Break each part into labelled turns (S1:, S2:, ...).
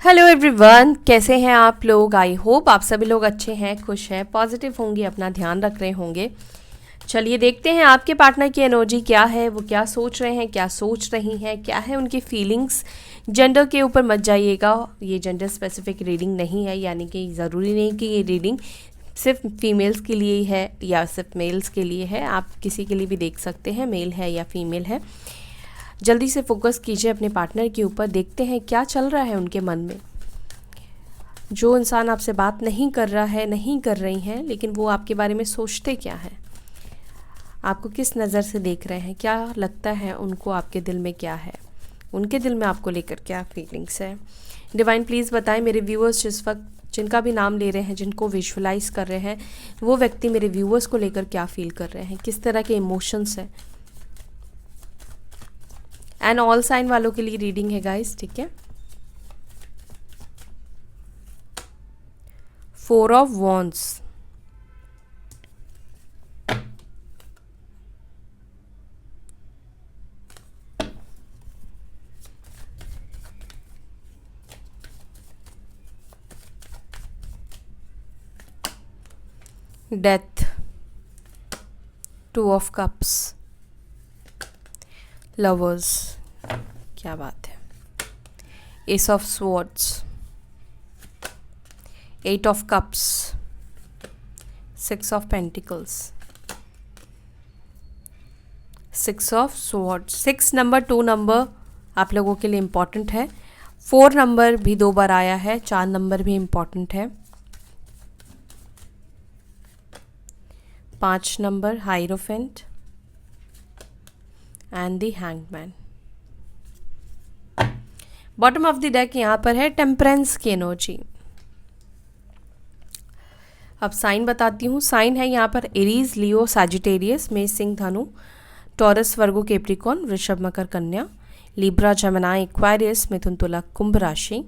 S1: Hello everyone, कैसे हैं आप लोग। आई होप आप सभी लोग अच्छे हैं, खुश हैं, पॉजिटिव होंगे, अपना ध्यान रख रहे होंगे। चलिए देखते हैं आपके पार्टनर की एनर्जी क्या है, वो क्या सोच रहे हैं, क्या सोच रही हैं, क्या है उनकी फीलिंग्स। जेंडर के ऊपर मत जाइएगा, ये जेंडर स्पेसिफिक रीडिंग नहीं है, यानी कि ज़रूरी नहीं कि ये रीडिंग सिर्फ फीमेल्स के लिए ही है या सिर्फ मेल्स के लिए है। आप किसी के लिए भी देख सकते हैं, मेल है या फीमेल है। जल्दी से फोकस कीजिए अपने पार्टनर के ऊपर, देखते हैं क्या चल रहा है उनके मन में। जो इंसान आपसे बात नहीं कर रहा है, नहीं कर रही हैं, लेकिन वो आपके बारे में सोचते क्या हैं, आपको किस नज़र से देख रहे हैं, क्या लगता है उनको, आपके दिल में क्या है, उनके दिल में आपको लेकर क्या फीलिंग्स है। डिवाइन प्लीज़ बताएं मेरे व्यूअर्स जिस वक्त जिनका भी नाम ले रहे हैं, जिनको विजुअलाइज कर रहे हैं, वो व्यक्ति मेरे व्यूअर्स को लेकर क्या फील कर रहे हैं, किस तरह के इमोशंस हैं। एंड ऑल साइन वालों के लिए रीडिंग है गाइस, ठीक है। 4 of wands, death, 2 of cups, lovers, क्या बात है, S of swords, 8 of cups, 6 of pentacles, 6 of swords. 6 number, 2 number आप लोगों के लिए इम्पॉर्टेंट है। 4 नंबर भी 2 बार आया है, 4 नंबर भी इम्पॉर्टेंट है। 5 number, hierophant and the hangman. Bottom of the deck यहाँ पर है टेम्परेंस की एनर्जी। अब साइन बताती हूँ। साइन है यहाँ पर एरीज, लियो, सैजिटेरियस, मेष, सिंह, धनु, टॉरस, वर्गो, कैप्रिकॉर्न, वृषभ, मकर, कन्या, लिब्रा, जेमिनी, एक्वेरियस, मिथुन, तुला, कुंभ राशि,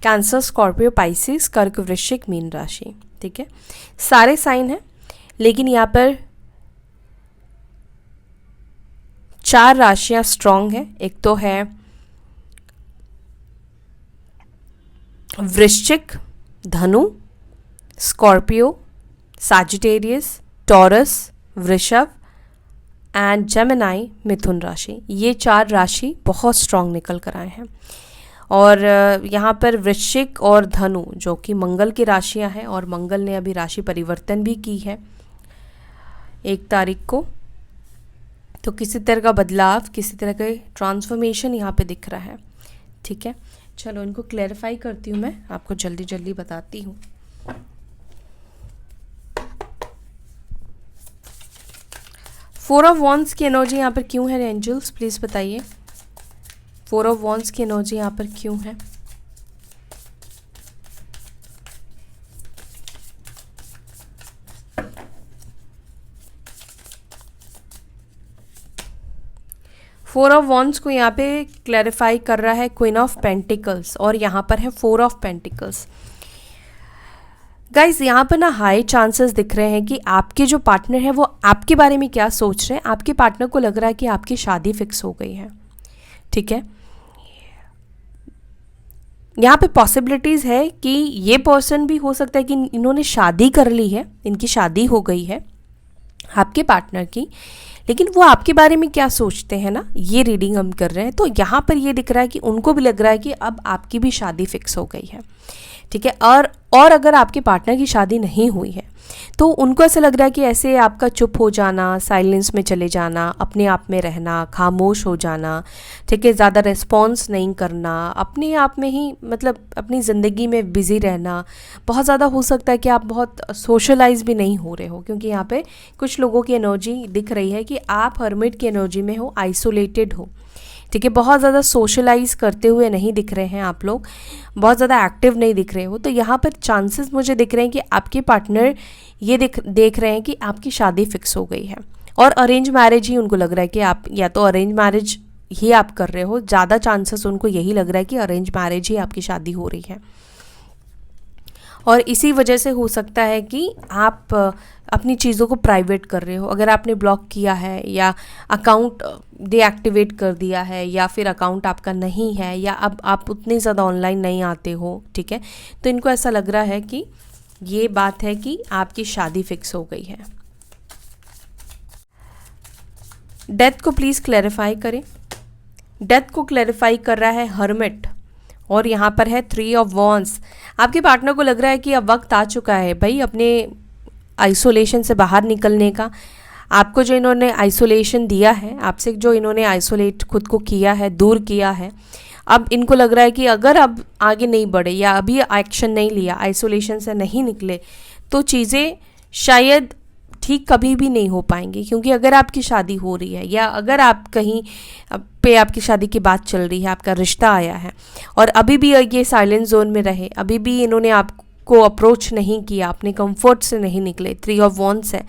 S1: कैंसर, स्कॉर्पियो, पाइसिस, कर्क, वृश्चिक, मीन राशि। ठीक है, सारे साइन हैं, लेकिन यहाँ पर 4 राशियां स्ट्रॉन्ग है। एक तो है वृश्चिक, धनु, स्कॉर्पियो, सैजिटेरियस, टॉरस, वृषभ एंड जेमिनी, मिथुन राशि। ये 4 राशि बहुत स्ट्रॉन्ग निकल कर आए हैं। और यहाँ पर वृश्चिक और धनु जो कि मंगल की राशियाँ हैं, और मंगल ने अभी राशि परिवर्तन भी की है 1 तारीख को, तो किसी तरह का बदलाव, किसी तरह का ट्रांसफॉर्मेशन यहाँ पे दिख रहा है। ठीक है, चलो इनको क्लैरिफाई करती हूँ, मैं आपको जल्दी जल्दी बताती हूँ। फोर ऑफ वॉन्ड्स की एनर्जी यहाँ पर क्यों है एंजल्स, प्लीज़ बताइए। 4 ऑफ वॉन्ड्स की एनर्जी यहाँ पर क्यों है। फोर ऑफ वॉन्ड्स को यहाँ पे क्लैरिफाई कर रहा है क्वीन ऑफ पेंटिकल्स, और यहाँ पर है 4 ऑफ पेंटिकल्स। गाइज यहाँ पर ना हाई चांसेस दिख रहे हैं कि आपके जो पार्टनर है वो आपके बारे में क्या सोच रहे हैं। आपके पार्टनर को लग रहा है कि आपकी शादी फिक्स हो गई है। ठीक है, यहाँ पे पॉसिबिलिटीज़ है कि ये पर्सन भी हो सकता है कि इन्होंने शादी कर ली है, इनकी शादी हो गई है आपके पार्टनर की, लेकिन वो आपके बारे में क्या सोचते हैं ना, ये रीडिंग हम कर रहे हैं। तो यहाँ पर ये दिख रहा है कि उनको भी लग रहा है कि अब आपकी भी शादी फिक्स हो गई है। ठीक है, और अगर आपके पार्टनर की शादी नहीं हुई है तो उनको ऐसा लग रहा है कि ऐसे आपका चुप हो जाना, साइलेंस में चले जाना, अपने आप में रहना, खामोश हो जाना, ठीक है, ज़्यादा रिस्पॉन्स नहीं करना, अपने आप में ही मतलब अपनी ज़िंदगी में बिज़ी रहना। बहुत ज़्यादा हो सकता है कि आप बहुत सोशलाइज भी नहीं हो रहे हो, क्योंकि यहाँ पे कुछ लोगों की एनर्जी दिख रही है कि आप हर्मिट की एनर्जी में हो, आइसोलेटेड हो। ठीक है, बहुत ज़्यादा सोशलाइज करते हुए नहीं दिख रहे हैं आप लोग, बहुत ज़्यादा एक्टिव नहीं दिख रहे हो। तो यहाँ पर चांसेस मुझे दिख रहे हैं कि आपके पार्टनर ये देख रहे हैं कि आपकी शादी फिक्स हो गई है, और अरेंज मैरिज ही उनको लग रहा है कि आप या तो अरेंज मैरिज ही आप कर रहे हो। ज़्यादा चांसेस उनको यही लग रहा है कि अरेंज मैरिज ही आपकी शादी हो रही है। और इसी वजह से हो सकता है कि आप अपनी चीज़ों को प्राइवेट कर रहे हो। अगर आपने ब्लॉक किया है या अकाउंट डीएक्टिवेट कर दिया है या फिर अकाउंट आपका नहीं है या अब आप उतनी ज़्यादा ऑनलाइन नहीं आते हो, ठीक है, तो इनको ऐसा लग रहा है कि ये बात है कि आपकी शादी फिक्स हो गई है। डेथ को प्लीज़ क्लैरिफाई करें। डेथ को क्लैरिफाई कर रहा है हर्मिट और यहाँ पर है 3 ऑफ वॉन्ड्स। आपके पार्टनर को लग रहा है कि अब वक्त आ चुका है भाई अपने आइसोलेशन से बाहर निकलने का। आपको जो इन्होंने आइसोलेशन दिया है, आपसे जो इन्होंने आइसोलेट खुद को किया है, दूर किया है, अब इनको लग रहा है कि अगर अब आगे नहीं बढ़े या अभी एक्शन नहीं लिया, आइसोलेशन से नहीं निकले, तो चीज़ें शायद ठीक कभी भी नहीं हो पाएंगी। क्योंकि अगर आपकी शादी हो रही है या अगर आप कहीं पे आपकी शादी की बात चल रही है, आपका रिश्ता आया है और अभी भी ये साइलेंट जोन में रहे, अभी भी इन्होंने आपको अप्रोच नहीं किया, अपने कंफर्ट से नहीं निकले, 3 ऑफ वॉन्ड्स है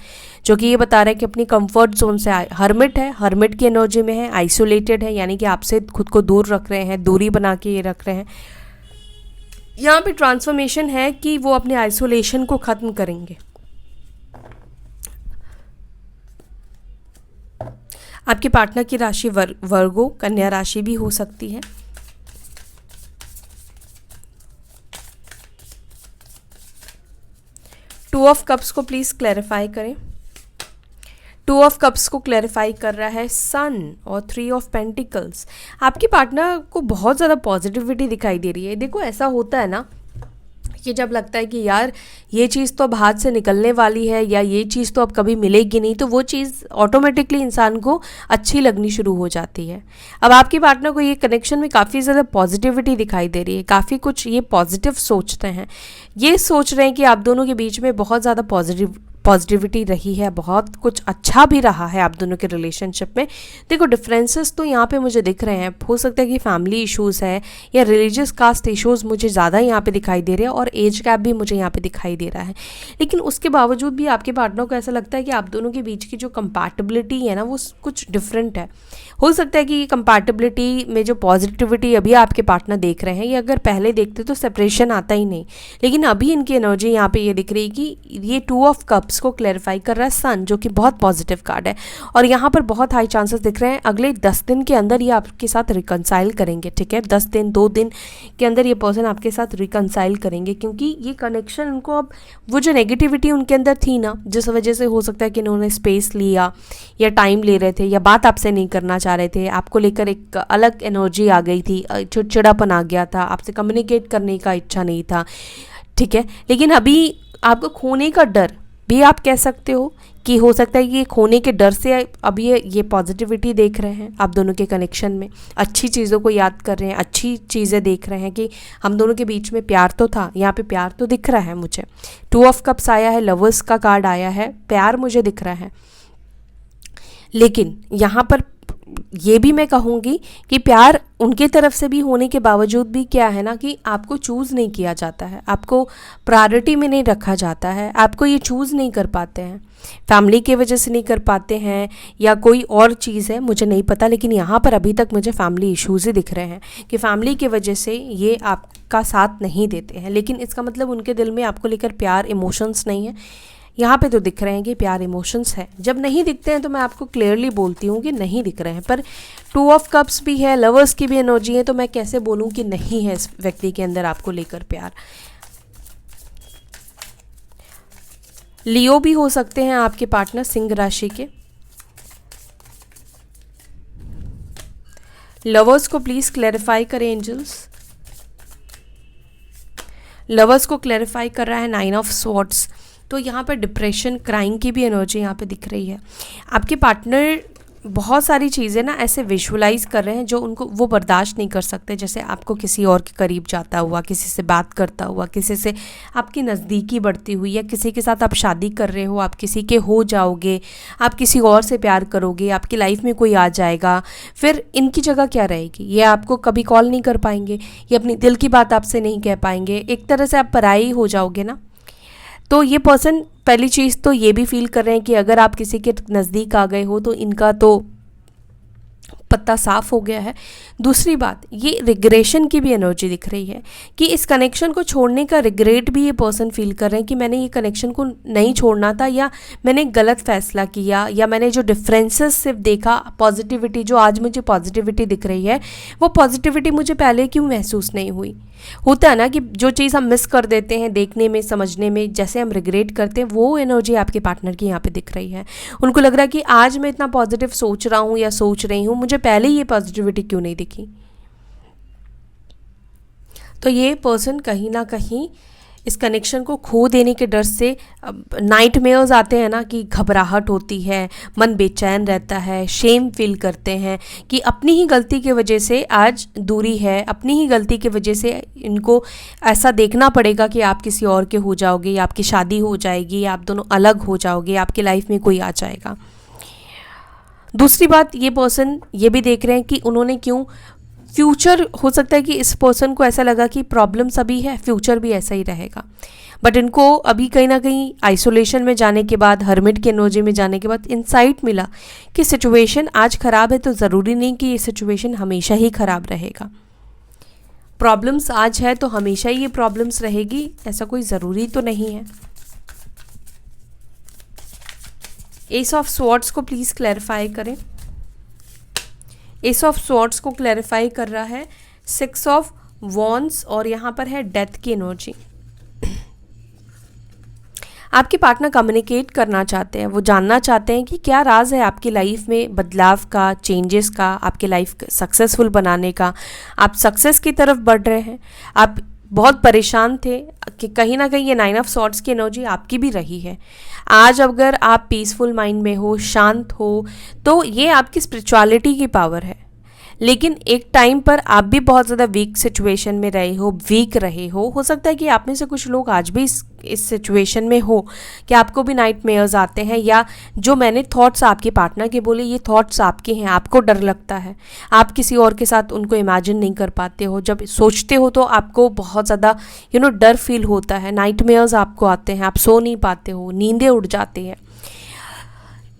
S1: जो कि ये बता रहा है कि अपनी कंफर्ट जोन से हर्मिट है, हर्मिट की एनर्जी में है, आइसोलेटेड है, यानी कि आपसे खुद को दूर रख रहे हैं, दूरी बना के ये रख रहे हैं। यहाँ पे ट्रांसफॉर्मेशन है कि वो अपने आइसोलेशन को ख़त्म करेंगे। आपके पार्टनर की राशि वर्गो, कन्या राशि भी हो सकती है। टू ऑफ कप्स को प्लीज़ क्लैरिफाई करें। 2 ऑफ कप्स को क्लैरिफाई कर रहा है सन और 3 ऑफ पेंटिकल्स। आपके पार्टनर को बहुत ज़्यादा पॉजिटिविटी दिखाई दे रही है। देखो ऐसा होता है ना कि जब लगता है कि यार ये चीज़ तो अब हाथ से निकलने वाली है या ये चीज़ तो अब कभी मिलेगी नहीं, तो वो चीज़ ऑटोमेटिकली इंसान को अच्छी लगनी शुरू हो जाती है। अब आपके पार्टनर को ये कनेक्शन में काफ़ी ज़्यादा पॉजिटिविटी दिखाई दे रही है, काफ़ी कुछ ये पॉजिटिव सोचते हैं, ये सोच रहे हैं कि आप दोनों के बीच में बहुत ज़्यादा पॉजिटिविटी रही है, बहुत कुछ अच्छा भी रहा है आप दोनों के रिलेशनशिप में। देखो डिफरेंसेस तो यहाँ पे मुझे दिख रहे हैं। हो सकता है कि फैमिली इश्यूज़ है या रिलीजियस कास्ट इश्यूज़ मुझे ज़्यादा यहाँ पे दिखाई दे रहे हैं और एज गैप भी मुझे यहाँ पे दिखाई दे रहा है। लेकिन उसके बावजूद भी आपके पार्टनर को ऐसा लगता है कि आप दोनों के बीच की जो कंपैटिबिलिटी है ना, वो कुछ डिफरेंट है। हो सकता है कि ये कंपैटिबिलिटी में जो पॉजिटिविटी अभी आपके पार्टनर देख रहे हैं, ये अगर पहले देखते तो सेपरेशन आता ही नहीं, लेकिन अभी इनकी एनर्जी यहाँ पे ये दिख रही है कि ये 2 ऑफ कप्स को क्लैरिफाई कर रहा है सन, जो कि बहुत पॉजिटिव कार्ड है। और यहाँ पर बहुत हाई चांसेस दिख रहे हैं अगले 10 दिन के अंदर ये आपके साथ रिकनसाइल करेंगे, ठीक है। 10 दिन 2 दिन के अंदर ये पर्सन आपके साथ रिकनसाइल करेंगे, क्योंकि ये कनेक्शन उनको अब वो जो नेगेटिविटी उनके अंदर थी ना, जिस वजह से हो सकता है कि इन्होंने स्पेस लिया या टाइम ले रहे थे या बात आपसे नहीं करना चाह रहे थे, आपको लेकर एक अलग एनर्जी आ गई थी, चिड़चिड़ापन आ गया था, आपसे कम्युनिकेट करने का इच्छा नहीं था, ठीक है। लेकिन अभी आपको खोने का डर भी आप कह सकते हो कि हो सकता है कि खोने के डर से अब ये पॉजिटिविटी देख रहे हैं आप दोनों के कनेक्शन में, अच्छी चीज़ों को याद कर रहे हैं, अच्छी चीज़ें देख रहे हैं कि हम दोनों के बीच में प्यार तो था, यहाँ पे प्यार तो दिख रहा है मुझे। 2 ऑफ कप्स आया है, लवर्स का कार्ड आया है, प्यार मुझे दिख रहा है। लेकिन यहाँ पर ये भी मैं कहूँगी कि प्यार उनके तरफ से भी होने के बावजूद भी क्या है ना कि आपको चूज़ नहीं किया जाता है, आपको प्रायोरिटी में नहीं रखा जाता है, आपको ये चूज़ नहीं कर पाते हैं, फैमिली की वजह से नहीं कर पाते हैं या कोई और चीज़ है मुझे नहीं पता। लेकिन यहाँ पर अभी तक मुझे फैमिली इश्यूज़ ही दिख रहे हैं कि फैमिली की वजह से ये आपका साथ नहीं देते हैं। लेकिन इसका मतलब उनके दिल में आपको लेकर प्यार इमोशंस नहीं है। यहाँ पे तो दिख रहे हैं कि प्यार इमोशंस है। जब नहीं दिखते हैं तो मैं आपको क्लियरली बोलती हूँ कि नहीं दिख रहे हैं, पर 2 ऑफ कप्स भी है, लवर्स की भी एनर्जी है, तो मैं कैसे बोलूँ कि नहीं है इस व्यक्ति के अंदर आपको लेकर प्यार। लियो भी हो सकते हैं आपके पार्टनर, सिंह राशि के। लवर्स को प्लीज क्लैरिफाई करें एंजल्स। लवर्स को क्लैरिफाई कर रहा है 9 ऑफ स्वॉर्ड्स। तो यहाँ पर डिप्रेशन, क्राइंग की भी एनर्जी यहाँ पे दिख रही है। आपके पार्टनर बहुत सारी चीज़ें ना ऐसे विजुअलाइज कर रहे हैं जो उनको वो बर्दाश्त नहीं कर सकते, जैसे आपको किसी और के करीब जाता हुआ, किसी से बात करता हुआ, किसी से आपकी नज़दीकी बढ़ती हुई, या किसी के साथ आप शादी कर रहे हो, आप किसी के हो जाओगे, आप किसी और से प्यार करोगे, आपकी लाइफ में कोई आ जाएगा, फिर इनकी जगह क्या रहेगी? ये आपको कभी कॉल नहीं कर पाएंगे, ये अपनी दिल की बात आपसे नहीं कह पाएंगे, एक तरह से आप पराई हो जाओगे ना। तो ये पर्सन पहली चीज़ तो ये भी फील कर रहे हैं कि अगर आप किसी के नज़दीक आ गए हो तो इनका तो पत्ता साफ हो गया है। दूसरी बात, ये रिग्रेशन की भी एनर्जी दिख रही है कि इस कनेक्शन को छोड़ने का रिग्रेट भी ये पर्सन फील कर रहे हैं कि मैंने ये कनेक्शन को नहीं छोड़ना था, या मैंने गलत फैसला किया, या मैंने जो डिफरेंसेस सिर्फ देखा, पॉजिटिविटी जो आज मुझे पॉजिटिविटी दिख रही है वो पॉजिटिविटी मुझे पहले क्यों महसूस नहीं हुई। होता है ना कि जो चीज़ हम मिस कर देते हैं देखने में, समझने में, जैसे हम रिग्रेट करते हैं, वो एनर्जी आपके पार्टनर की यहाँ पे दिख रही है। उनको लग रहा है कि आज मैं इतना पॉजिटिव सोच रहा हूँ या सोच रही हूँ, मुझे पहले ये पॉजिटिविटी क्यों नहीं दिखी। तो ये पर्सन कहीं ना कहीं इस कनेक्शन को खो देने के डर से, नाइटमेयर्स आते हैं ना कि घबराहट होती है, मन बेचैन रहता है, शेम फील करते हैं कि अपनी ही गलती की वजह से आज दूरी है, अपनी ही गलती की वजह से इनको ऐसा देखना पड़ेगा कि आप किसी और के हो जाओगे, या आपकी शादी हो जाएगी, या आप दोनों अलग हो जाओगे, आपकी लाइफ में कोई आ जाएगा। दूसरी बात, ये पर्सन ये भी देख रहे हैं कि उन्होंने क्यों, फ्यूचर हो सकता है कि इस पर्सन को ऐसा लगा कि प्रॉब्लम्स अभी है, फ्यूचर भी ऐसा ही रहेगा, बट इनको अभी कहीं ना कहीं आइसोलेशन में जाने के बाद, हर्मिट की एनर्जी में जाने के बाद इंसाइट मिला कि सिचुएशन आज ख़राब है तो ज़रूरी नहीं कि ये सिचुएशन हमेशा ही ख़राब रहेगा। प्रॉब्लम्स आज है तो हमेशा ही ये प्रॉब्लम्स रहेगी, ऐसा कोई ज़रूरी तो नहीं है। एस ऑफ स्वॉर्ड्स को प्लीज़ क्लैरिफाई करें। एस ऑफ स्वॉर्ड्स को क्लैरिफाई कर रहा है 6 ऑफ वॉन्ड्स, और यहाँ पर है डेथ की एनर्जी। आपके पार्टनर कम्युनिकेट करना चाहते हैं, वो जानना चाहते हैं कि क्या राज है आपकी लाइफ में बदलाव का, चेंजेस का, आपकी लाइफ सक्सेसफुल बनाने का। आप सक्सेस की तरफ बढ़ रहे हैं, आप बहुत परेशान थे कि कहीं ना कहीं ये 9 ऑफ स्वॉर्ड्स की एनर्जी आपकी भी रही है। आज अगर आप पीसफुल माइंड में हो, शांत हो, तो ये आपकी स्पिरिचुअलिटी की पावर है। लेकिन एक टाइम पर आप भी बहुत ज़्यादा वीक सिचुएशन में रहे हो, वीक रहे हो सकता है कि आप में से कुछ लोग आज भी इस सिचुएशन में हो कि आपको भी नाइटमेयर्स आते हैं, या जो मैंने थॉट्स आपके पार्टनर के बोले ये थॉट्स आपके हैं, आपको डर लगता है, आप किसी और के साथ उनको इमेजिन नहीं कर पाते हो, जब सोचते हो तो आपको बहुत ज़्यादा डर फील होता है, नाइटमेयर्स आपको आते हैं, आप सो नहीं पाते हो, नींदें उड़ जाती हैं।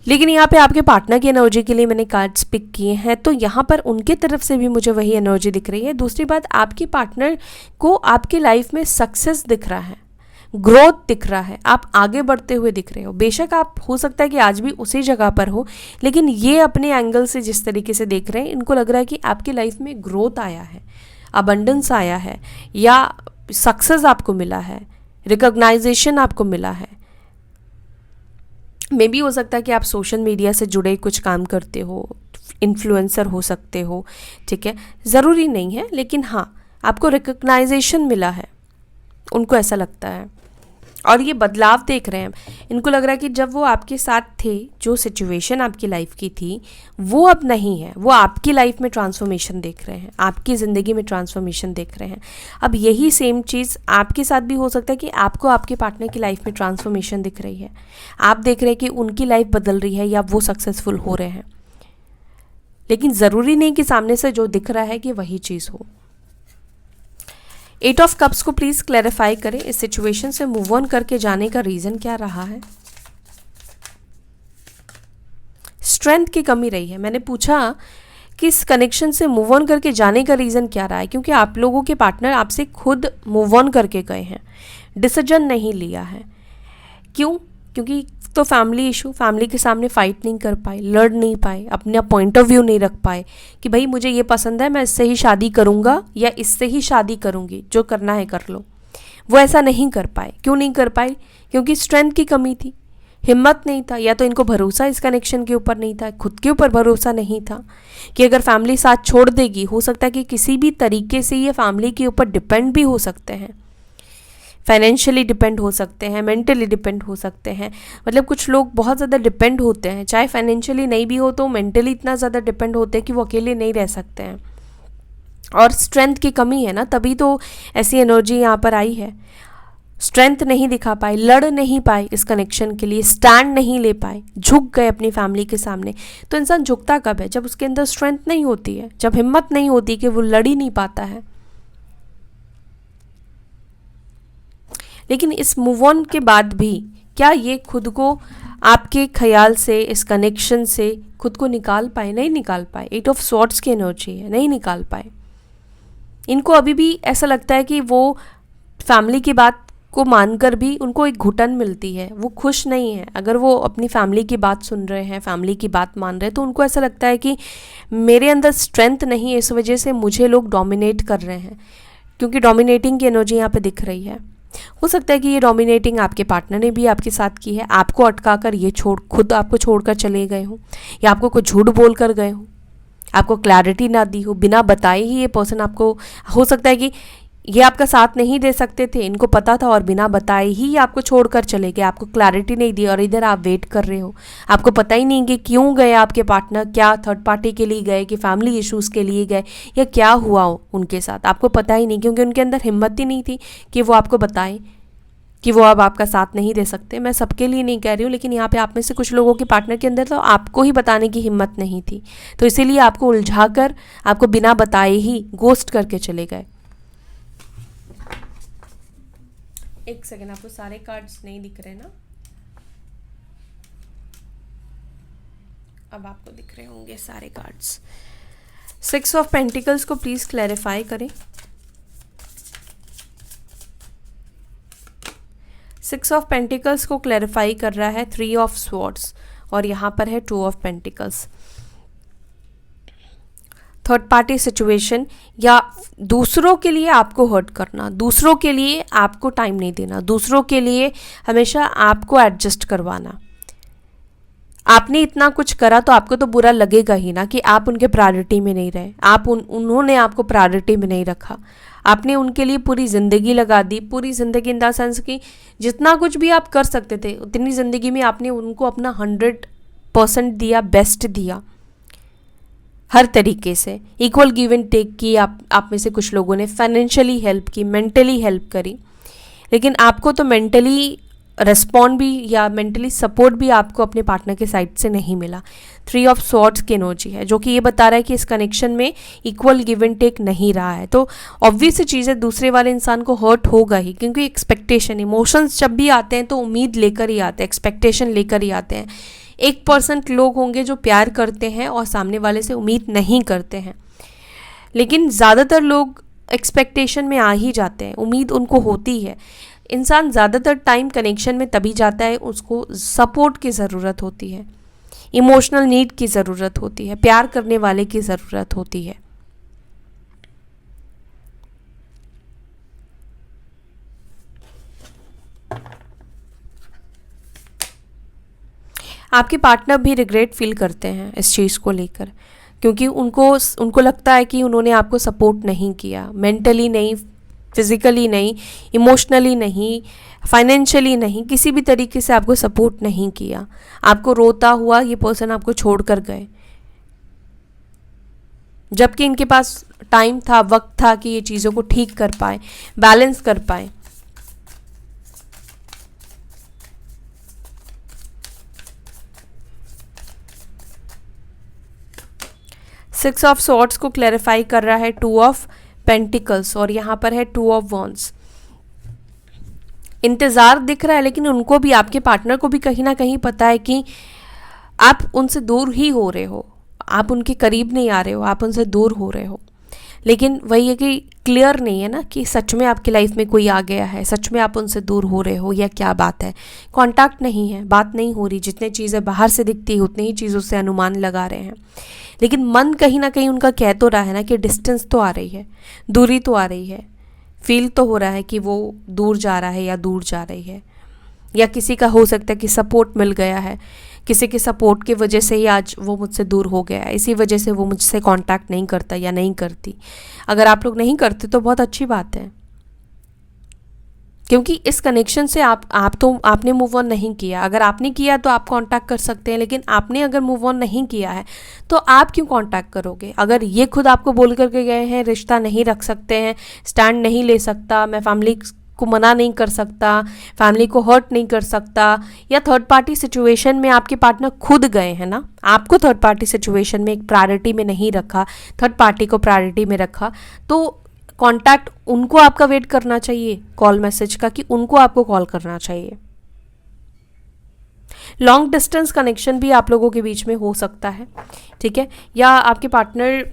S1: लेकिन यहाँ पे आपके पार्टनर की एनर्जी के लिए मैंने कार्ड्स पिक किए हैं, तो यहाँ पर उनके तरफ से भी मुझे वही एनर्जी दिख रही है। दूसरी बात, आपके पार्टनर को आपकी लाइफ में सक्सेस दिख रहा है, ग्रोथ दिख रहा है, आप आगे बढ़ते हुए दिख रहे हो। बेशक आप हो सकता है कि आज भी उसी जगह पर हो, लेकिन ये अपने एंगल से जिस तरीके से देख रहे हैं, इनको लग रहा है कि आपकी लाइफ में ग्रोथ आया है, अबंडेंस आया है, या सक्सेस आपको मिला है, रिकॉग्नाइजेशन आपको मिला है। मे बी हो सकता है कि आप सोशल मीडिया से जुड़े कुछ काम करते हो, इन्फ्लुएंसर हो सकते हो, ठीक है, ज़रूरी नहीं है, लेकिन हाँ आपको रिकॉग्नाइजेशन मिला है, उनको ऐसा लगता है। और ये बदलाव देख रहे हैं, इनको लग रहा है कि जब वो आपके साथ थे, जो सिचुएशन आपकी लाइफ की थी वो अब नहीं है, वो आपकी लाइफ में ट्रांसफॉर्मेशन देख रहे हैं, आपकी ज़िंदगी में ट्रांसफॉर्मेशन देख रहे हैं। अब यही सेम चीज़ आपके साथ भी हो सकता है कि आपको आपके पार्टनर की लाइफ में ट्रांसफॉर्मेशन दिख रही है, आप देख रहे हैं कि उनकी लाइफ बदल रही है या वो सक्सेसफुल हो रहे हैं, लेकिन ज़रूरी नहीं कि सामने से जो दिख रहा है कि वही चीज़ हो। 8 ऑफ कप्स को प्लीज़ क्लैरिफाई करें, इस सिचुएशन से मूव ऑन करके जाने का रीज़न क्या रहा है। स्ट्रेंथ की कमी रही है। मैंने पूछा कि इस कनेक्शन से मूव ऑन करके जाने का रीज़न क्या रहा है, क्योंकि आप लोगों के पार्टनर आपसे खुद मूव ऑन करके गए हैं, डिसीजन नहीं लिया है। क्यों? क्योंकि तो फैमिली इशू, फैमिली के सामने फाइट नहीं कर पाए, लड़ नहीं पाए, अपना पॉइंट ऑफ व्यू नहीं रख पाए कि भाई मुझे ये पसंद है, मैं इससे ही शादी करूँगा या इससे ही शादी करूँगी, जो करना है कर लो। वो ऐसा नहीं कर पाए। क्यों नहीं कर पाए? क्योंकि स्ट्रेंथ की कमी थी, हिम्मत नहीं था, या तो इनको भरोसा इस कनेक्शन के ऊपर नहीं था, खुद के ऊपर भरोसा नहीं था कि अगर फैमिली साथ छोड़ देगी, हो सकता है कि किसी भी तरीके से ये फैमिली के ऊपर डिपेंड भी हो सकते हैं, फाइनेंशियली डिपेंड हो सकते हैं, मेंटली डिपेंड हो सकते हैं। मतलब कुछ लोग बहुत ज़्यादा डिपेंड होते हैं, चाहे फाइनेंशियली नहीं भी हो तो मेंटली इतना ज़्यादा डिपेंड होते हैं कि वो अकेले नहीं रह सकते हैं। और स्ट्रेंथ की कमी है ना, तभी तो ऐसी एनर्जी यहाँ पर आई है। स्ट्रेंथ नहीं दिखा पाए, लड़ नहीं पाए इस कनेक्शन के लिए, स्टैंड नहीं ले पाए, झुक गए अपनी फैमिली के सामने। तो इंसान झुकता कब है? जब उसके अंदर स्ट्रेंथ नहीं होती है, जब हिम्मत नहीं होती कि वो लड़ ही नहीं पाता है। लेकिन इस मूव ऑन के बाद भी क्या ये खुद को आपके ख्याल से, इस कनेक्शन से खुद को निकाल पाए, नहीं निकाल पाए। 8 ऑफ स्वॉर्ड्स की एनर्जी है, नहीं निकाल पाए। इनको अभी भी ऐसा लगता है कि वो फैमिली की बात को मानकर भी उनको एक घुटन मिलती है, वो खुश नहीं है। अगर वो अपनी फैमिली की बात सुन रहे हैं, फैमिली की बात मान रहे हैं, तो उनको ऐसा लगता है कि मेरे अंदर स्ट्रेंथ नहीं है, इस वजह से मुझे लोग डोमिनेट कर रहे हैं, क्योंकि डोमिनेटिंग की एनर्जी यहाँ पे दिख रही है। हो सकता है कि ये डोमिनेटिंग आपके पार्टनर ने भी आपके साथ की है, आपको अटका कर ये खुद आपको छोड़कर चले गए हो, या आपको कुछ झूठ बोल कर गए हो, आपको क्लैरिटी ना दी हो, बिना बताए ही ये पर्सन आपको, हो सकता है कि ये आपका साथ नहीं दे सकते थे, इनको पता था और बिना बताए ही आपको छोड़कर चले गए, आपको क्लैरिटी नहीं दी, और इधर आप वेट कर रहे हो। आपको पता ही नहीं कि क्यों गए आपके पार्टनर, क्या थर्ड पार्टी के लिए गए कि फैमिली इश्यूज़ के लिए गए, या क्या हुआ उनके साथ, आपको पता ही नहीं, क्योंकि उनके अंदर हिम्मत ही नहीं थी कि वो आपको बताएं कि वो अब आपका साथ नहीं दे सकते। मैं सबके लिए नहीं कह रही हूँ, लेकिन यहाँ पे आप में से कुछ लोगों के पार्टनर के अंदर तो आपको ही बताने की हिम्मत नहीं थी, तो इसीलिए आपको उलझा कर, आपको बिना बताए ही गोस्ट करके चले गए। एक सेकेंड, आपको सारे कार्ड्स नहीं दिख रहे ना, अब आपको दिख रहे होंगे सारे कार्ड्स। 6 ऑफ पेंटिकल्स को प्लीज क्लैरिफाई करें। 6 ऑफ पेंटिकल्स को क्लैरिफाई कर रहा है 3 ऑफ स्वॉर्ड्स, और यहाँ पर है 2 of pentacles. Third party situation, या दूसरों के लिए आपको हर्ट करना, दूसरों के लिए आपको टाइम नहीं देना, दूसरों के लिए हमेशा आपको एडजस्ट करवाना। आपने इतना कुछ करा तो आपको तो बुरा लगेगा ही ना कि आप उनके प्रायोरिटी में नहीं रहे, आप उन्होंने आपको प्रायोरिटी में नहीं रखा। आपने उनके लिए पूरी ज़िंदगी लगा दी, पूरी ज़िंदगी इन द सेंस कि जितना कुछ भी आप कर सकते थे उतनी ज़िंदगी में आपने उनको अपना 100% दिया, बेस्ट दिया, हर तरीके से इक्वल गिव एंड टेक की। आप में से कुछ लोगों ने फाइनेंशियली हेल्प की, मेंटली हेल्प करी, लेकिन आपको तो मेंटली रेस्पॉन्ड भी या मेंटली सपोर्ट भी आपको अपने पार्टनर के साइड से नहीं मिला। 3 ऑफ स्वॉर्ड्स की एनर्जी है, जो कि ये बता रहा है कि इस कनेक्शन में इक्वल गिव एंड टेक नहीं रहा है। तो ऑब्वियस चीज़ है, दूसरे वाले इंसान को हर्ट होगा ही, क्योंकि एक्सपेक्टेशन, इमोशंस जब भी आते हैं तो उम्मीद लेकर ही आते हैं, एक्सपेक्टेशन लेकर ही आते हैं। 1% लोग होंगे जो प्यार करते हैं और सामने वाले से उम्मीद नहीं करते हैं, लेकिन ज़्यादातर लोग एक्सपेक्टेशन में आ ही जाते हैं, उम्मीद उनको होती है। इंसान ज़्यादातर टाइम कनेक्शन में तभी जाता है, उसको सपोर्ट की ज़रूरत होती है, इमोशनल नीड की ज़रूरत होती है, प्यार करने वाले की ज़रूरत होती है। आपके पार्टनर भी रिग्रेट फील करते हैं इस चीज़ को लेकर, क्योंकि उनको लगता है कि उन्होंने आपको सपोर्ट नहीं किया, मेंटली नहीं, फिज़िकली नहीं, इमोशनली नहीं, फाइनेंशियली नहीं, किसी भी तरीके से आपको सपोर्ट नहीं किया। आपको रोता हुआ ये पर्सन आपको छोड़ कर गए, जबकि इनके पास टाइम था, वक्त था कि ये चीज़ों को ठीक कर पाए, बैलेंस कर पाए। सिक्स ऑफ सॉर्ड्स को क्लैरिफाई कर रहा है 2 ऑफ पेंटिकल्स, और यहाँ पर है 2 ऑफ वॉन्ड्स। इंतज़ार दिख रहा है, लेकिन उनको भी, आपके पार्टनर को भी कहीं ना कहीं पता है कि आप उनसे दूर ही हो रहे हो, आप उनके करीब नहीं आ रहे हो, आप उनसे दूर हो रहे हो। लेकिन वही है कि क्लियर नहीं है ना कि सच में आपकी लाइफ में कोई आ गया है, सच में आप उनसे दूर हो रहे हो या क्या बात है। कांटेक्ट नहीं है, बात नहीं हो रही, जितने चीज़ें बाहर से दिखती है उतनी ही चीज़ों से अनुमान लगा रहे हैं, लेकिन मन कहीं ना कहीं उनका कह तो रहा है ना कि डिस्टेंस तो आ रही है, दूरी तो आ रही है, फील तो हो रहा है कि वो दूर जा रहा है या दूर जा रही है। या किसी का हो सकता है कि सपोर्ट मिल गया है, किसी के सपोर्ट की वजह से ही आज वो मुझसे दूर हो गया है, इसी वजह से वो मुझसे कांटेक्ट नहीं करता या नहीं करती। अगर आप लोग नहीं करते तो बहुत अच्छी बात है, क्योंकि इस कनेक्शन से आपने मूव ऑन नहीं किया। अगर आपने किया तो आप कांटेक्ट कर सकते हैं, लेकिन आपने अगर मूव ऑन नहीं किया है तो आप क्यों कांटेक्ट करोगे। अगर ये खुद आपको बोल करके गए हैं रिश्ता नहीं रख सकते हैं, स्टैंड नहीं ले सकता, मैं फैमिली को मना नहीं कर सकता, फैमिली को हर्ट नहीं कर सकता, या थर्ड पार्टी सिचुएशन में आपके पार्टनर खुद गए हैं ना, आपको थर्ड पार्टी सिचुएशन में एक प्रायोरिटी में नहीं रखा, थर्ड पार्टी को प्रायोरिटी में रखा, तो कांटेक्ट उनको आपका वेट करना चाहिए कॉल मैसेज का, कि उनको आपको कॉल करना चाहिए। लॉन्ग डिस्टेंस कनेक्शन भी आप लोगों के बीच में हो सकता है, ठीक है, या आपके पार्टनर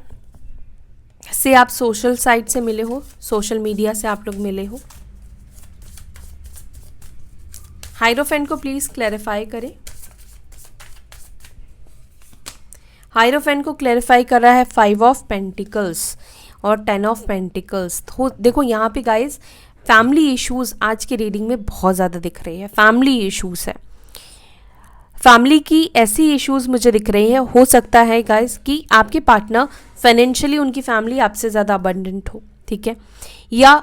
S1: से आप सोशल साइट से मिले हो, सोशल मीडिया से आप लोग मिले हो। हाइरोफेंट को प्लीज क्लैरिफाई करें। हाइरोफेंट को क्लैरिफाई कर रहा है 5 ऑफ पेंटिकल्स और 10 ऑफ पेंटिकल्स। तो देखो यहाँ पे गाइज फैमिली इश्यूज आज की रीडिंग में बहुत ज़्यादा दिख रही है, फैमिली इश्यूज है, फैमिली की ऐसी इश्यूज मुझे दिख रही है। हो सकता है गाइज कि आपके पार्टनर फाइनेंशियली उनकी फैमिली आपसे ज़्यादा अबंडेंट हो, ठीक है, या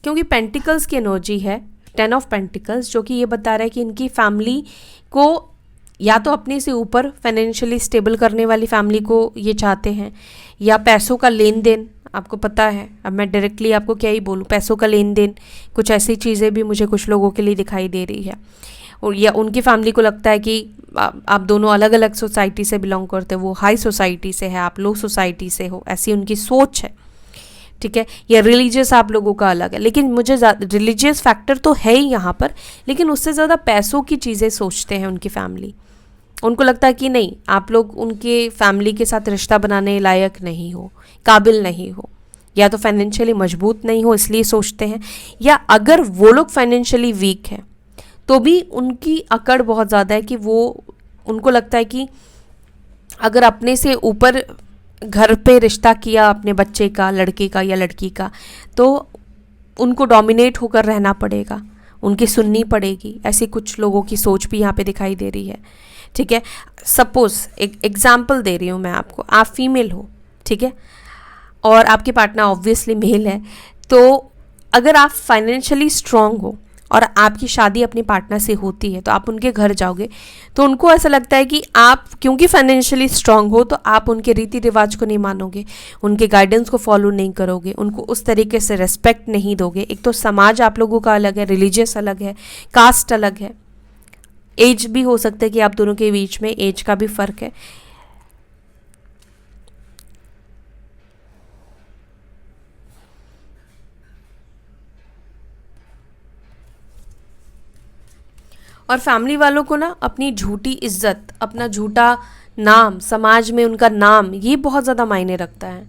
S1: क्योंकि पेंटिकल्स की एनर्जी है 10 ऑफ पेंटिकल्स, जो कि ये बता रहा है कि इनकी फैमिली को या तो अपने से ऊपर फाइनेंशियली स्टेबल करने वाली फैमिली को ये चाहते हैं, या पैसों का लेन देन, आपको पता है, अब मैं डायरेक्टली आपको क्या ही बोलूँ, पैसों का लेन देन, कुछ ऐसी चीज़ें भी मुझे कुछ लोगों के लिए दिखाई दे रही है। और या उनकी फैमिली को लगता है कि आप दोनों अलग अलग सोसाइटी से बिलोंग करते हो, वो हाई सोसाइटी से है, आप लो सोसाइटी से हो, ऐसी उनकी सोच है, ठीक है, या रिलीजियस आप लोगों का अलग है। लेकिन मुझे रिलीजियस फैक्टर तो है ही यहाँ पर, लेकिन उससे ज़्यादा पैसों की चीज़ें सोचते हैं उनकी फैमिली। उनको लगता है कि नहीं, आप लोग उनके फैमिली के साथ रिश्ता बनाने लायक नहीं हो, काबिल नहीं हो, या तो फाइनेंशियली मजबूत नहीं हो इसलिए सोचते हैं, या अगर वो लोग फाइनेंशियली वीक हैं तो भी उनकी अकड़ बहुत ज़्यादा है कि वो, उनको लगता है कि अगर अपने से ऊपर घर पे रिश्ता किया अपने बच्चे का, लड़के का या लड़की का, तो उनको डोमिनेट होकर रहना पड़ेगा, उनकी सुननी पड़ेगी। ऐसी कुछ लोगों की सोच भी यहाँ पे दिखाई दे रही है, ठीक है। सपोज एक एग्जाम्पल दे रही हूँ मैं आपको, आप फीमेल हो, ठीक है, और आपके पार्टनर ऑब्वियसली मेल है, तो अगर आप फाइनेंशियली स्ट्रांग हो और आपकी शादी अपने पार्टनर से होती है तो आप उनके घर जाओगे तो उनको ऐसा लगता है कि आप क्योंकि फाइनेंशियली स्ट्रांग हो तो आप उनके रीति रिवाज को नहीं मानोगे, उनके गाइडेंस को फॉलो नहीं करोगे, उनको उस तरीके से रिस्पेक्ट नहीं दोगे। एक तो समाज आप लोगों का अलग है, रिलीजियस अलग है, कास्ट अलग है, एज भी हो सकता है कि आप दोनों के बीच में एज का भी फ़र्क है। और फैमिली वालों को ना अपनी झूठी इज्जत, अपना झूठा नाम, समाज में उनका नाम, ये बहुत ज़्यादा मायने रखता है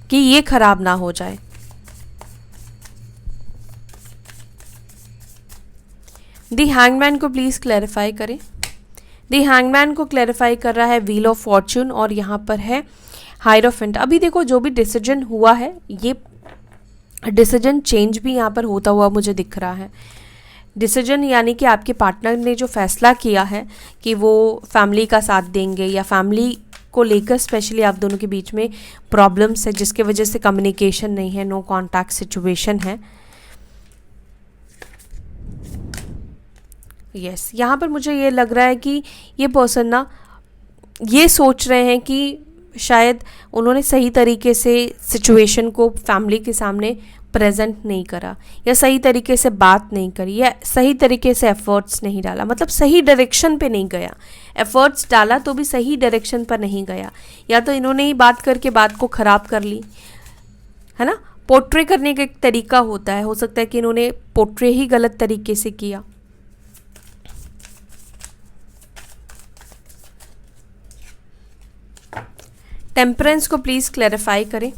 S1: कि ये खराब ना हो जाए। दी हैंगमैन को प्लीज़ क्लैरिफाई करें। दी हैंगमैन को क्लैरिफाई कर रहा है व्हील ऑफ फॉर्चून और यहाँ पर है हायरोफेंट। अभी देखो जो भी डिसीजन हुआ है, ये डिसीजन चेंज भी यहाँ पर होता हुआ मुझे दिख रहा है। डिसीजन यानी कि आपके पार्टनर ने जो फैसला किया है कि वो फैमिली का साथ देंगे, या फैमिली को लेकर स्पेशली आप दोनों के बीच में प्रॉब्लम्स है जिसके वजह से कम्युनिकेशन नहीं है, नो कॉन्टैक्ट सिचुएशन है। यस, यहाँ पर मुझे ये लग रहा है कि ये पर्सन ना ये सोच रहे हैं कि शायद उन्होंने सही तरीके से सिचुएशन को फैमिली के सामने प्रेजेंट नहीं करा, या सही तरीके से बात नहीं करी, या सही तरीके से एफर्ट्स नहीं डाला, मतलब सही डायरेक्शन पे नहीं गया। एफर्ट्स डाला तो भी सही डायरेक्शन पर नहीं गया, या तो इन्होंने ही बात करके बात को ख़राब कर ली, है ना। पोर्ट्रे करने का एक तरीका होता है, हो सकता है कि इन्होंने पोर्ट्रे ही गलत तरीके से किया। टेम्परेंस को प्लीज़ क्लैरिफाई करें।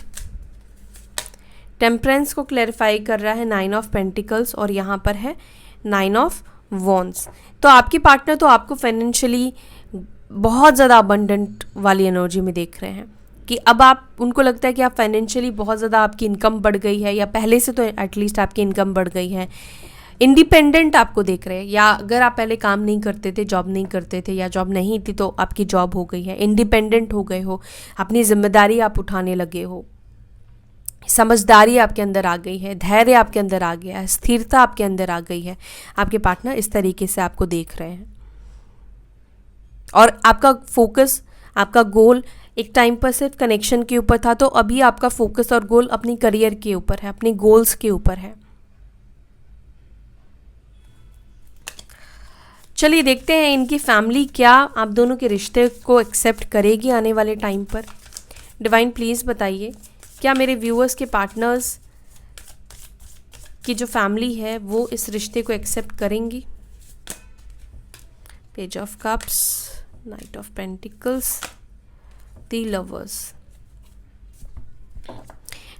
S1: टेम्परेंस को क्लैरिफाई कर रहा है 9 ऑफ पेंटिकल्स और यहाँ पर है 9 ऑफ वॉन्ड्स। तो आपके पार्टनर तो आपको फाइनेंशियली बहुत ज़्यादा अबंडेंट वाली एनर्जी में देख रहे हैं कि अब आप, उनको लगता है कि आप फाइनेंशियली बहुत ज़्यादा, आपकी इनकम बढ़ गई है, या पहले से तो एटलीस्ट आपकी इनकम बढ़ गई है, इंडिपेंडेंट आपको देख रहे हैं। या अगर आप पहले काम नहीं करते थे, जॉब नहीं करते थे, या जॉब नहीं थी तो आपकी जॉब हो गई है, इंडिपेंडेंट हो गए हो, अपनी जिम्मेदारी आप उठाने लगे हो, समझदारी आपके अंदर आ गई है, धैर्य आपके अंदर आ गया है, स्थिरता आपके अंदर आ गई है। आपके पार्टनर इस तरीके से आपको देख रहे हैं और आपका फोकस, आपका गोल एक टाइम पर सिर्फ कनेक्शन के ऊपर था, तो अभी आपका फोकस और गोल अपनी करियर के ऊपर है, अपने गोल्स के ऊपर है। चलिए देखते हैं इनकी फैमिली क्या आप दोनों के रिश्ते को एक्सेप्ट करेगी आने वाले टाइम पर। डिवाइन प्लीज़ बताइए, क्या मेरे व्यूअर्स के पार्टनर्स की जो फैमिली है वो इस रिश्ते को एक्सेप्ट करेंगी। Page of cups, night of pentacles, the lovers.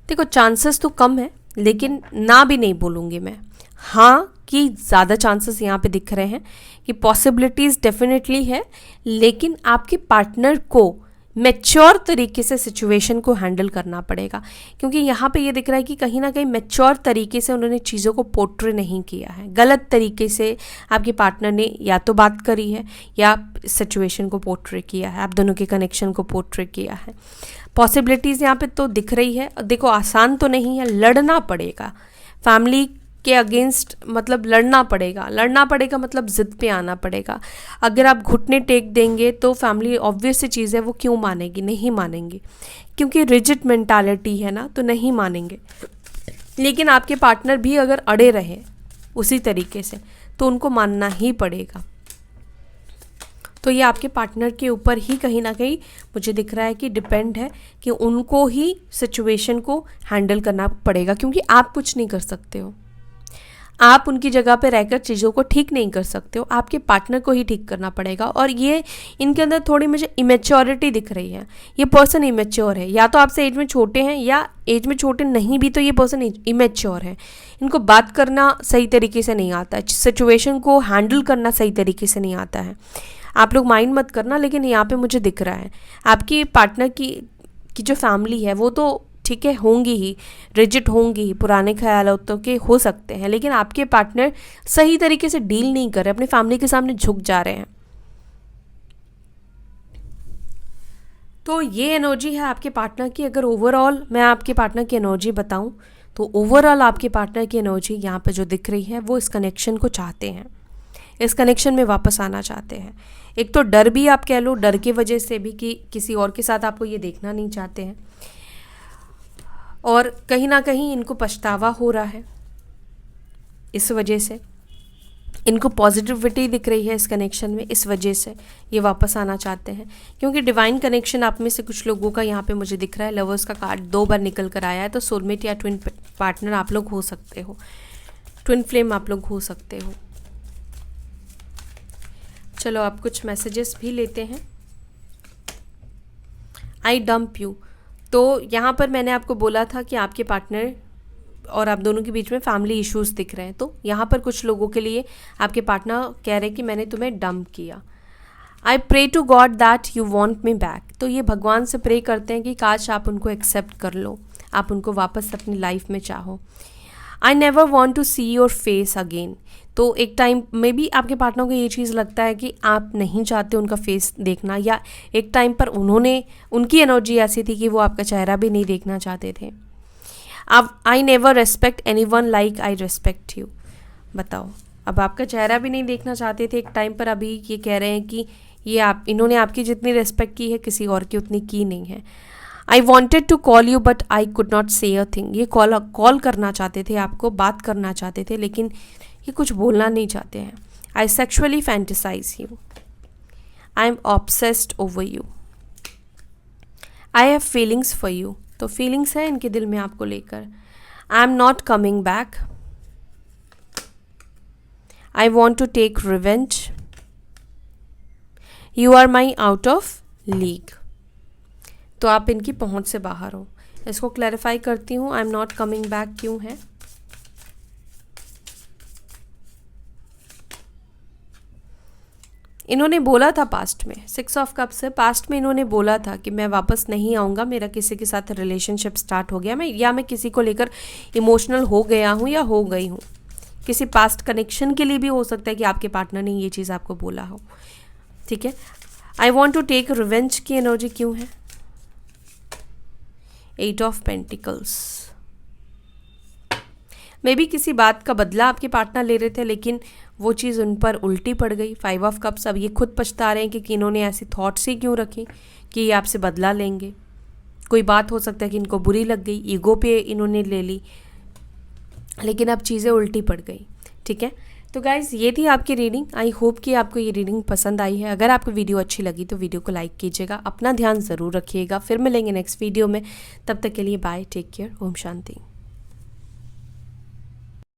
S1: देखो चांसेस तो कम है, लेकिन ना भी नहीं बोलूँगी मैं, हाँ कि ज़्यादा चांसेस यहाँ पे दिख रहे हैं कि पॉसिबिलिटीज़ डेफिनेटली है, लेकिन आपके पार्टनर को मैच्योर तरीके से सिचुएशन को हैंडल करना पड़ेगा, क्योंकि यहाँ पे ये दिख रहा है कि कहीं ना कहीं मैच्योर तरीके से उन्होंने चीज़ों को पोर्ट्रे नहीं किया है। गलत तरीके से आपके पार्टनर ने या तो बात करी है या सिचुएशन को पोर्ट्रे किया है, आप दोनों के कनेक्शन को पोर्ट्रे किया है। पॉसिबिलिटीज़ यहाँ पे तो दिख रही है। देखो आसान तो नहीं है, लड़ना पड़ेगा फैमिली के अगेंस्ट, मतलब लड़ना पड़ेगा मतलब ज़िद पे आना पड़ेगा। अगर आप घुटने टेक देंगे तो फैमिली ऑब्वियस सी चीज़ है वो क्यों मानेगी, नहीं मानेंगे, क्योंकि रिजिड मेंटालिटी है ना, तो नहीं मानेंगे। लेकिन आपके पार्टनर भी अगर अड़े रहे उसी तरीके से तो उनको मानना ही पड़ेगा। तो ये आपके पार्टनर के ऊपर ही कहीं ना कहीं मुझे दिख रहा है कि डिपेंड है कि उनको ही सिचुएशन को हैंडल करना पड़ेगा, क्योंकि आप कुछ नहीं कर सकते हो। आप उनकी जगह पे रहकर चीज़ों को ठीक नहीं कर सकते हो, आपके पार्टनर को ही ठीक करना पड़ेगा। और ये इनके अंदर थोड़ी मुझे इमेच्योरिटी दिख रही है। ये पर्सन इमेच्योर है, या तो आपसे एज में छोटे हैं या एज में छोटे नहीं भी तो ये पर्सन इमेच्योर है। इनको बात करना सही तरीके से नहीं आता है, सिचुएशन को हैंडल करना सही तरीके से नहीं आता है। आप लोग माइंड मत करना, लेकिन यहाँ पे मुझे दिख रहा है आपकी पार्टनर की जो फैमिली है वो तो ठीक है होंगी ही, रिजिड होंगी ही, पुराने ख्यालों के हो सकते हैं, लेकिन आपके पार्टनर सही तरीके से डील नहीं कर रहे, अपनी फैमिली के सामने झुक जा रहे हैं। तो ये एनर्जी है आपके पार्टनर की। अगर ओवरऑल मैं आपके पार्टनर की एनर्जी बताऊं तो ओवरऑल आपके पार्टनर की एनर्जी यहाँ पे जो दिख रही है वो इस कनेक्शन को चाहते हैं, इस कनेक्शन में वापस आना चाहते हैं। एक तो डर भी आप कह लो, डर की वजह से भी कि किसी और के साथ आपको ये देखना नहीं चाहते हैं, और कहीं ना कहीं इनको पछतावा हो रहा है, इस वजह से इनको पॉजिटिविटी दिख रही है इस कनेक्शन में, इस वजह से ये वापस आना चाहते हैं। क्योंकि डिवाइन कनेक्शन आप में से कुछ लोगों का यहाँ पे मुझे दिख रहा है, लवर्स का कार्ड 2 बार निकल कर आया है, तो सोलमेट या ट्विन पार्टनर आप लोग हो सकते हो, ट्विन फ्लेम आप लोग हो सकते हो। चलो आप कुछ मैसेजेस भी लेते हैं। आई डम्प यू, तो यहाँ पर मैंने आपको बोला था कि आपके पार्टनर और आप दोनों के बीच में फैमिली इश्यूज दिख रहे हैं, तो यहाँ पर कुछ लोगों के लिए आपके पार्टनर कह रहे हैं कि मैंने तुम्हें डंप किया। I pray to God that you want me back, तो ये भगवान से प्रे करते हैं कि काश आप उनको एक्सेप्ट कर लो, आप उनको वापस अपनी लाइफ में चाहो। I never want to see your face again, तो एक टाइम में भी आपके पार्टनर को ये चीज़ लगता है कि आप नहीं चाहते उनका फेस देखना, या एक टाइम पर उनकी एनर्जी ऐसी थी कि वो आपका चेहरा भी नहीं देखना चाहते थे। अब I never respect any one like I respect you, बताओ, अब आपका चेहरा भी नहीं देखना चाहते थे एक टाइम पर, अभी ये कह रहे हैं कि इन्होंने आपकी जितनी रेस्पेक्ट की है किसी और की उतनी की नहीं है। I wanted to call you but I could not say a thing, ये कॉल करना चाहते थे आपको, बात करना चाहते थे, लेकिन ये कुछ बोलना नहीं चाहते हैं। I sexually fantasize you, I am obsessed over you, I have feelings for you, तो फीलिंग्स है इनके दिल में आपको लेकर। I am not coming back, I want to take revenge, you are my out of league, तो आप इनकी पहुंच से बाहर हो। इसको क्लैरिफाई करती हूँ, आई एम नॉट कमिंग बैक क्यों है। इन्होंने बोला था पास्ट में, 6 ऑफ कप्स है, पास्ट में इन्होंने बोला था कि मैं वापस नहीं आऊँगा, मेरा किसी के साथ रिलेशनशिप स्टार्ट हो गया, मैं किसी को लेकर इमोशनल हो गया हूँ या हो गई हूँ। किसी पास्ट कनेक्शन के लिए भी हो सकता है कि आपके पार्टनर ने ये चीज़ आपको बोला हो, ठीक है। I want to take revenge की एनर्जी क्यों है। 8 ऑफ पेंटिकल्स, मे बी किसी बात का बदला आपके पार्टनर ले रहे थे, लेकिन वो चीज़ उन पर उल्टी पड़ गई। 5 ऑफ कप्स, अब ये खुद पछता रहे हैं कि इन्होंने ऐसी थॉट्स ही क्यों रखी कि ये आपसे बदला लेंगे। कोई बात हो सकता है कि इनको बुरी लग गई, ईगो पे इन्होंने ले ली, लेकिन अब चीज़ें उल्टी पड़ गई, ठीक है। तो गाइज़ ये थी आपकी रीडिंग। आई होप कि आपको ये रीडिंग पसंद आई है। अगर आपको वीडियो अच्छी लगी तो वीडियो को लाइक कीजिएगा, अपना ध्यान ज़रूर रखिएगा। फिर मिलेंगे नेक्स्ट वीडियो में, तब तक के लिए bye, take care, Om Shanti.